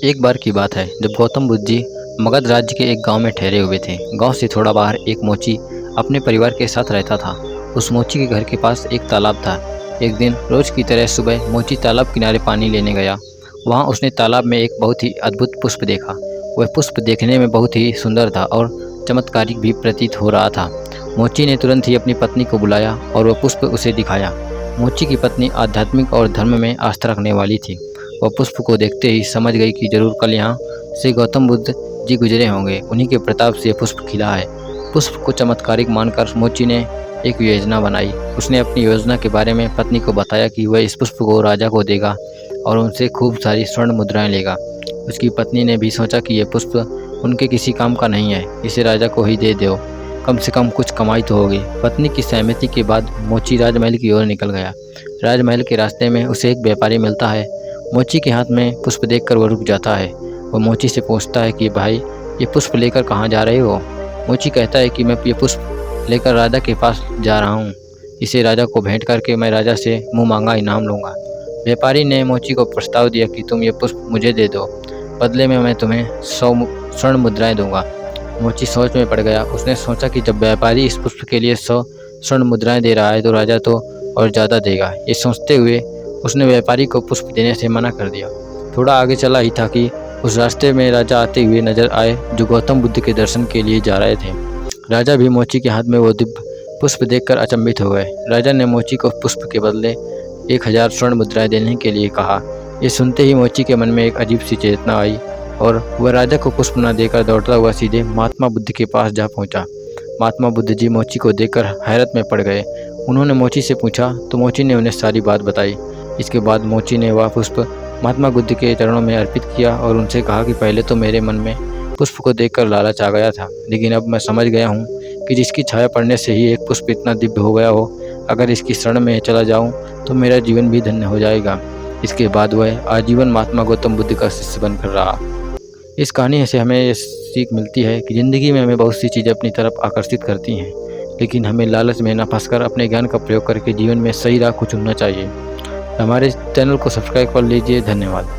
एक बार की बात है जब गौतम बुद्ध जी मगध राज्य के एक गांव में ठहरे हुए थे। गांव से थोड़ा बाहर एक मोची अपने परिवार के साथ रहता था। उस मोची के घर के पास एक तालाब था। एक दिन रोज की तरह सुबह मोची तालाब किनारे पानी लेने गया। वहां उसने तालाब में एक बहुत ही अद्भुत पुष्प देखा। वह पुष्प देखने में बहुत ही सुंदर था और चमत्कारिक भी प्रतीत हो रहा था। मोची ने तुरंत ही अपनी पत्नी को बुलाया और वह पुष्प उसे दिखाया। मोची की पत्नी आध्यात्मिक और धर्म में आस्था रखने वाली थी। वह पुष्प को देखते ही समझ गई कि जरूर कल यहाँ से गौतम बुद्ध जी गुजरे होंगे। उन्हीं के प्रताप से यह पुष्प खिला है। पुष्प को चमत्कारिक मानकर मोची ने एक योजना बनाई। उसने अपनी योजना के बारे में पत्नी को बताया कि वह इस पुष्प को राजा को देगा और उनसे खूब सारी स्वर्ण मुद्राएं लेगा। उसकी पत्नी ने भी सोचा कि यह पुष्प उनके किसी काम का नहीं है, इसे राजा को ही दे दो, कम से कम कुछ कमाई तो होगी। पत्नी की सहमति के बाद मोची राजमहल की ओर निकल गया। राजमहल के रास्ते में उसे एक व्यापारी मिलता है। मोची के हाथ में पुष्प देखकर वह रुक जाता है। वह मोची से पूछता है कि भाई, ये पुष्प लेकर कहाँ जा रहे हो? मोची कहता है कि मैं ये पुष्प लेकर राजा के पास जा रहा हूँ। इसे राजा को भेंट करके मैं राजा से मुँह मांगा इनाम लूँगा। व्यापारी ने मोची को प्रस्ताव दिया कि तुम ये पुष्प मुझे दे दो, बदले में मैं तुम्हें 100 स्वर्ण मुद्राएं दूंगा। मोची सोच में पड़ गया। उसने सोचा कि जब व्यापारी इस पुष्प के लिए 100 स्वर्ण मुद्राएं दे रहा है तो राजा तो और ज़्यादा देगा। ये सोचते हुए उसने व्यापारी को पुष्प देने से मना कर दिया। थोड़ा आगे चला ही था कि उस रास्ते में राजा आते हुए नजर आए जो गौतम बुद्ध के दर्शन के लिए जा रहे थे। राजा भी मोची के हाथ में वो दिव्य पुष्प देखकर अचंभित हो गए। राजा ने मोची को पुष्प के बदले 1000 स्वर्ण मुद्राएं देने के लिए कहा। ये सुनते ही मोची के मन में एक अजीब सी चेतना आई और वह राजा को पुष्प न देकर दौड़ता हुआ सीधे महात्मा बुद्ध के पास जा पहुंचा। महात्मा बुद्ध जी मोची को देखकर हैरत में पड़ गए। उन्होंने मोची से पूछा तो मोची ने उन्हें सारी बात बताई। इसके बाद मोची ने वह पुष्प महात्मा बुद्ध के चरणों में अर्पित किया और उनसे कहा कि पहले तो मेरे मन में पुष्प को देखकर लालच आ गया था, लेकिन अब मैं समझ गया हूँ कि जिसकी छाया पड़ने से ही एक पुष्प इतना दिव्य हो गया हो, अगर इसकी शरण में चला जाऊँ तो मेरा जीवन भी धन्य हो जाएगा। इसके बाद वह आजीवन महात्मा गौतम बुद्ध का शिष्य बनकर रहा। इस कहानी से हमें ये सीख मिलती है कि ज़िंदगी में हमें बहुत सी चीज़ें अपनी तरफ आकर्षित करती हैं, लेकिन हमें लालच में न फंसकर अपने ज्ञान का प्रयोग करके जीवन में सही राह को चुनना चाहिए। हमारे चैनल को सब्सक्राइब कर लीजिए। धन्यवाद।